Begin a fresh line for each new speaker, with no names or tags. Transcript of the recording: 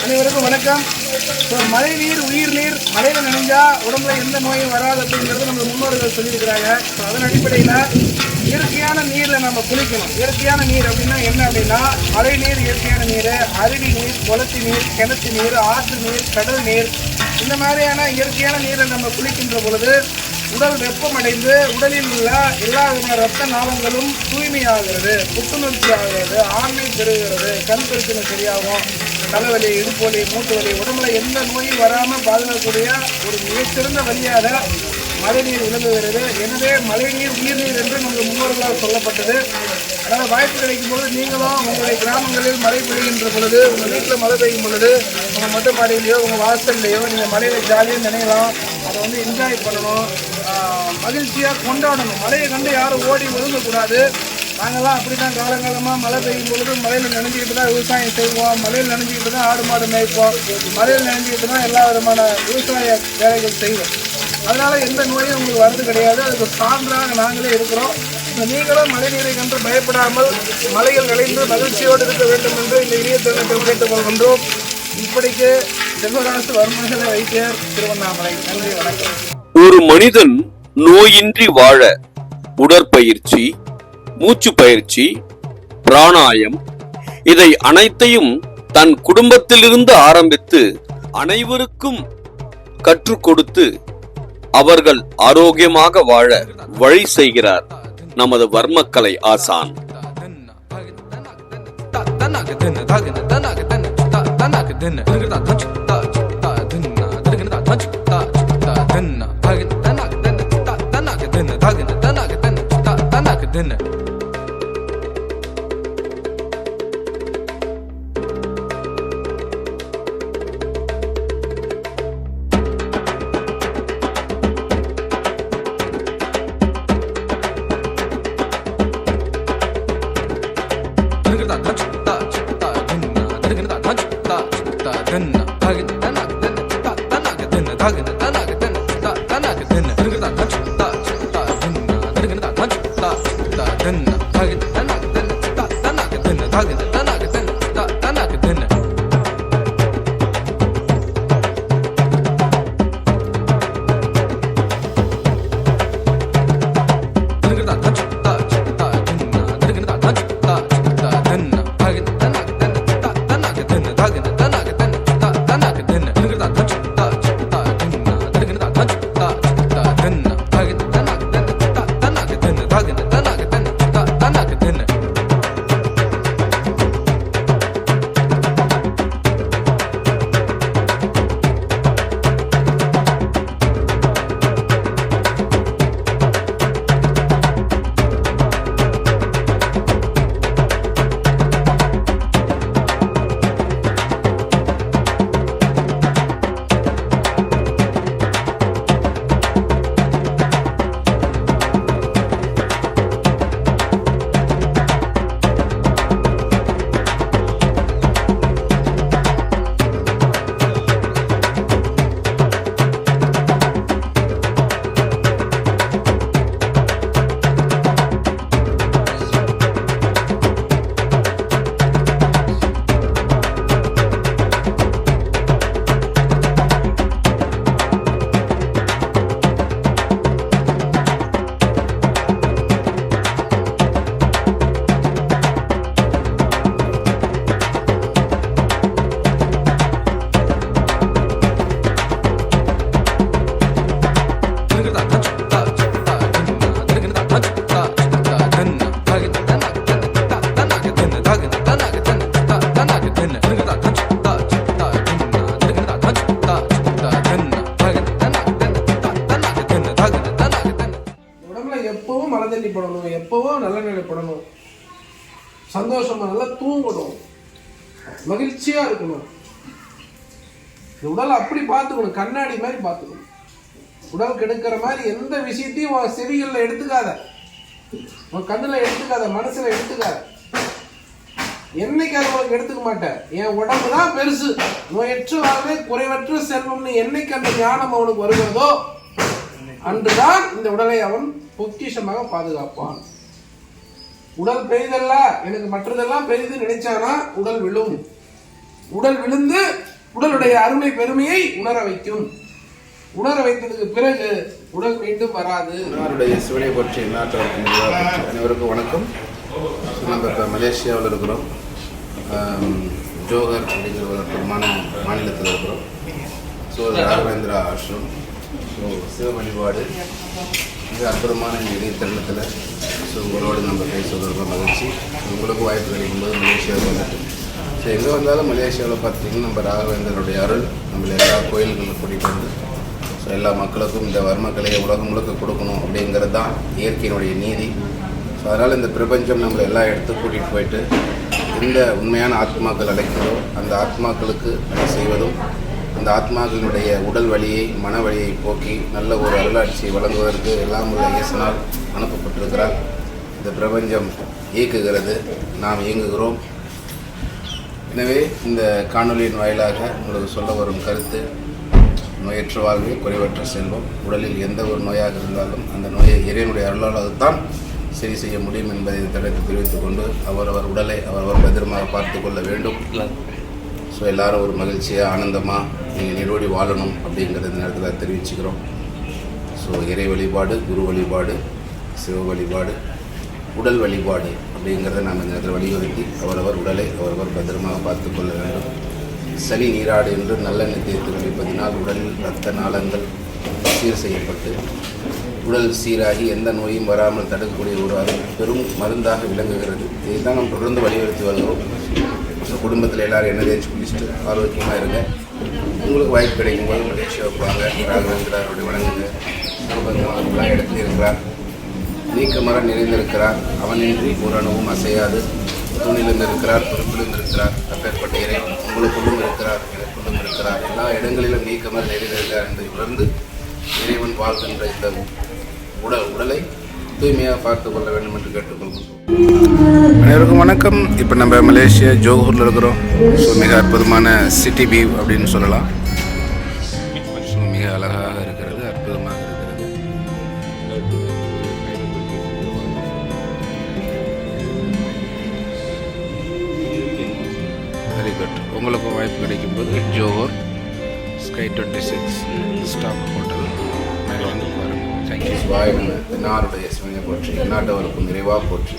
அனைவருக்கும் வணக்கம். மழை நீர் உயிர் நீர், மழையில் நினைஞ்சா உடம்புல எந்த நோயும் வராது அப்படிங்கிறது நம்ம முன்னோர்கள் சொல்லியிருக்கிறாங்க. அதன் அடிப்படையில் இயற்கையான நீரில் நம்ம குளிக்கணும். இயற்கையான நீர் அப்படின்னா என்ன அப்படின்னா, மழை நீர் இயற்கையான நீர், அருவி நீர், குளத்து நீர், கிணத்து நீர், ஆற்று நீர், கடல் நீர், இந்த மாதிரியான இயற்கையான நீரை நம்ம குளிக்கின்ற பொழுது உடல் வெப்பமடைந்து உடலில் உள்ள எல்லா விதமான ரத்த நாளங்களும் தூய்மையாகிறது, புத்துணர்ச்சி ஆகிறது, ஆண்மை பெறுகிறது, கண் பிரச்சனை சரியாகும், தலைவலி, இடுப்பு வலி, மூட்டு வலி, உடம்புல எந்த நோயும் வராமல் பாதுகாக்கக்கூடிய ஒரு மிகச்சிறந்த வழியாக மழைநீர் விளங்குகிறது. எனவே மழைநீர் உயிர்நீர் என்று நமது முன்னோர்களால் சொல்லப்பட்டது. அதனால் வாய்ப்பு கிடைக்கும் பொழுது நீங்களும் உங்களுடைய கிராமங்களில் மழை பெய்கின்ற பொழுது, உங்கள் வீட்டில் மழை பெய்யும் பொழுது, உங்கள் மொட்டைப்பாடியிலையோ உங்கள் வாசல்லையோ நீங்கள் மழையை ஜாலியாக நினைக்கலாம். அதை என்ஜாய் பண்ணணும், மகிழ்ச்சியாக கொண்டாடணும். மழையை கண்டு யாரும் ஓடி ஒதுங்கக்கூடாது. நாங்கள்லாம் அப்படி தான் காலங்காலமாக மழை பெய்யும் பொழுது மழையில் நினைஞ்சிக்கிட்டு தான் விவசாயம் செய்வோம், மழையில் நினைஞ்சிக்கிட்டு தான் ஆடு மாடு மேய்ப்போம், மழையில் நினைஞ்சிக்கிட்டு தான் எல்லா விதமான விவசாய வேலைகள் செய்வோம். அதனால் எந்த நோயும் உங்களுக்கு வரது கிடையாது. அதுக்கு சான்றாக நாங்களே இருக்கிறோம். நீங்களும் மழை நீரை கண்டு பயப்படாமல் மலையில் நுழைந்து மகிழ்ச்சியோடு இருக்க வேண்டும் என்று இந்த இணைய தருணத்தில் கேட்டுக்கொள்கின்றோம். இப்படிக்கு செல்வராசு வருமான வைத்தியர், திருவண்ணாமலை. நன்றி, வணக்கம்.
ஒரு மனிதன் நோயின்றி வாழ உடற்பயிற்சி, மூச்சு பயிற்சி, பிராணாயம், இதை அனைத்தையும் தன் குடும்பத்திலிருந்து ஆரம்பித்து அனைவருக்கும் கற்றுக் கொடுத்து அவர்கள் ஆரோக்கியமாக வாழ வழி செய்கிறார் நமது வர்மக்கலை ஆசான்.
எப்பவும் மழை தண்ணி போடணும், எப்பவும் நல்ல நிலை போடணும், சந்தோஷமா நல்லா தூங்கணும், மகிழ்ச்சியா இருக்கணும். உடலை அப்படி பார்த்துக்கணும், கண்ணாடி மாதிரி பார்த்துக்கணும். உடல் கெடுக்கிற மாதிரி எந்த விஷயத்தையும் உன் செவிகளில் எடுத்துக்காத, உன் கண்ணில் எடுத்துக்காத, மனசுல எடுத்துக்காத. என்னைக்கு அது உனக்கு எடுத்துக்க மாட்டேன். என் உடம்பு தான் பெருசு, நோயற்ற வாழ்வே குறைவற்ற செல்வம்னு என்னைக்கு அந்த ஞானம் அவனுக்கு வருகிறதோ அன்றுதான் இந்த உடலை அவன் பொக்கிஷமாக பாதுகாப்பான். உடல் பெரிதல்ல, எனக்கு மற்றதெல்லாம் பெரிது நினைச்சானா உடல் விழும். உடல் விழுந்து உடலுடைய அருமை பெருமையை உணர வைக்கும். உணர வைத்ததுக்கு பிறகு உடல் மீண்டும் வராது.
நாருடைய சிவனை பற்றி அனைவருக்கும் வணக்கம். நம்ம இப்போ மலேசியாவில் இருக்கிறோம். ஜோகர் அப்படிங்கிற ஒரு அற்புதமான மாநிலத்தில் இருக்கிறோம். ஸோ ராகவேந்திரா ஆசிரம். ஸோ சிவ வழிபாடு மிக அற்புதமான இந்த இணைய தருணத்தில் ஸோ உங்களோடு நம்ம பேசுவதற்கு மகிழ்ச்சி. உங்களுக்கு வாய்ப்பு கிடைக்கும்போது மலேசியாவில் வந்துட்டு ஸோ எங்கே வந்தாலும் மலேசியாவில் பார்த்தீங்கன்னா நம்ம ராகவேந்தருடைய அருள் நம்மளை எல்லா கோயில்களும் கூட்டிகிட்டு வந்து ஸோ எல்லா மக்களுக்கும் இந்த வர்மக்கலையை உலகம் முழுக்க கொடுக்கணும் அப்படிங்கிறது தான் இயற்கையினுடைய நீதி. ஸோ அதனால் இந்த பிரபஞ்சம் நம்மளை எல்லா இடத்துக்கும் கூட்டிகிட்டு போயிட்டு எந்த உண்மையான ஆத்மாக்கள் அழைக்கிறதோ அந்த ஆத்மாக்களுக்கு அதை செய்வதும் அந்த ஆத்மாக்களினுடைய உடல் வலியை மன வலியை போக்கி நல்ல ஒரு அருளாட்சியை வழங்குவதற்கு எல்லாம் உள்ள இயேசுனால் அனுப்பப்பட்டிருக்கிறார். இந்த பிரபஞ்சம் இயக்குகிறது, நாம் இயங்குகிறோம். எனவே இந்த காணொலியின் வாயிலாக உங்களுக்கு சொல்ல வரும் கருத்து, நோயற்ற வாழ்வு குறைவற்ற செல்வம். உடலில் எந்த ஒரு நோயாக இருந்தாலும் அந்த நோயை இறைவனுடைய அருளால் தான் சரி செய்ய முடியும் என்பதை தடுத்து தெரிவித்துக் கொண்டு அவரவர் உடலை அவரவர் பத்திரமாக பார்த்து கொள்ள வேண்டும். ஸோ எல்லாரும் ஒரு மகிழ்ச்சியாக ஆனந்தமாக நீங்கள் நிரோடி வாழணும் அப்படிங்கிறத இந்த நேரத்தில் தெரிவிச்சுக்கிறோம். ஸோ இறை வழிபாடு, குரு வழிபாடு, சிவ வழிபாடு, உடல் வழிபாடு அப்படிங்கிறத நாம் இந்த நேரத்தில் வலியுறுத்தி அவரவர் உடலை அவரவர் பத்திரமாக பார்த்து கொள்ள வேண்டும். சளி நீராடு என்று நல்லெண்ணெய் தேய்த்து கழிப்பதினால் உடலில் இரத்த நாளங்கள் சீர் செய்யப்பட்டு உடல் சீராகி எந்த நோயும் வராமல் தடுக்கக்கூடிய ஒரு பெரும் மருந்தாக விளங்குகிறது. இதை தான் நாம் தொடர்ந்து வலியுறுத்தி வருகிறோம். இந்த குடும்பத்தில் எல்லோரும் எண்ணெய் தேய்ச்சி குளிச்சுட்டு ஆரோக்கியமாக இருங்க. உங்களுக்கு வாய்ப்பு கிடைக்கும்போது மலேசியாவுக்கு வாங்க. ராகவேந்திராருடைய வணங்குங்க. எல்லா இடத்துலையும் இருக்கிறார், நீக்கமர நிறைந்திருக்கிறார். அவனின்றி ஒரு அணுவும் அசையாது. தூணிலும் இருக்கிறார், பொறுப்பிலும் இருக்கிறார். அப்பேற்பட்ட இறைவன் உங்களுக்குள்ளும் இருக்கிறார், எனக்குள்ளும் இருக்கிறார். எல்லா இடங்களிலும் நீக்கமர நிறைந்திருக்கிறார் என்பதை உணர்ந்து இறைவன் வாழ்கின்ற இந்த உடலை தூய்மையாக பார்த்து கொள்ள வேண்டும் என்று கேட்டுக்கொள்கிறோம். அனைவருக்கும் வணக்கம். இப்போ நம்ம மலேசியா ஜோகூரில் இருக்கிறோம். ஸோ மிக அற்புதமான சிட்டி வியூ அப்படின்னு சொல்லலாம். ஸோ மிக அழகாக இருக்கிறது, அற்புதமாக இருக்கிறது. Very good. உங்களுக்கும் வாய்ப்பு கிடைக்கும்போது ஜோகூர் ஸ்கை 26 ஸ்டாப் ஹோட்டல் மேலே வந்து பாருங்கள். தேங்க்யூ. நாருடைய சிவனை போற்றி, நாட்டவருக்கும் நிறைவாக போற்றி.